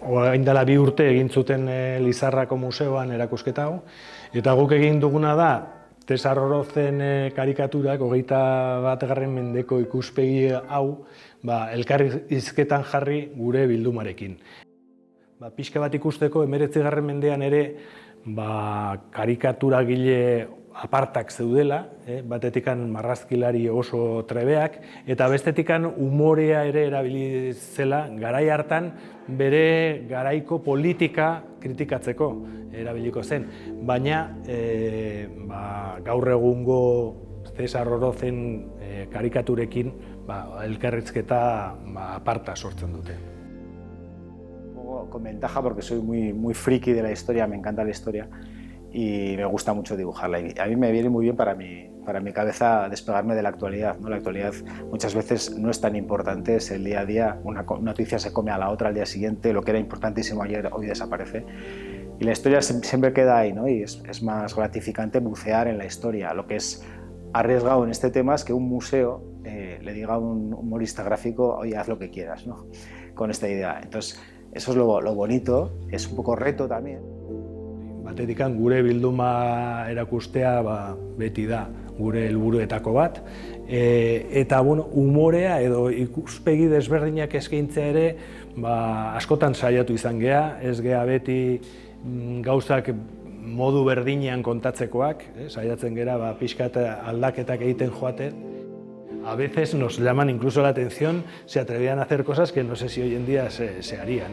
Orain dela 2 urte egin zuten Lizarrako museoan erakusketa hau, eta guk egin duguna da Tesar Orozen karikaturak 21. mendeko ikuspegi hau elkarrizketan jarri gure bildumarekin. Pixka bat ikusteko 19. mendean ere karikaturagile apartak zeudela, batetikan marrazkilari oso trebeak, eta bestetikan umorea ere erabili zela garai hartan bere garaiko politika kritikatzeko erabiliko zen. Baina gaur egungo Tesar Orozen karikaturekin elkarrizketa aparta sortzen dute. Con ventaja porque soy muy friki de la historia, me encanta la historia y me gusta mucho dibujarla. Y a mí me viene muy bien para mi cabeza despegarme de la actualidad, ¿no? La actualidad muchas veces no es tan importante, es el día a día, una noticia se come a la otra al día siguiente, lo que era importantísimo ayer hoy desaparece. Y la historia siempre queda ahí, ¿no? Y es más gratificante bucear en la historia. Lo que es arriesgado en este tema es que un museo le diga a un humorista gráfico, oye, haz lo que quieras, ¿no? Con esta idea. Entonces, eso es lo bonito, es un poco reto también. Batetikan gure bilduma erakustea beti da gure helburuetako bat, eta umorea edo ikuspegi desberdinak eskaintzea ere askotan saiatu izan gea, ez gea beti gauzak modu berdinean kontatzekoak, saiatzen gera pixkat aldaketak egiten joaten. A veces nos llaman incluso la atención, se atrevían a hacer cosas que no sé si hoy en día se harían.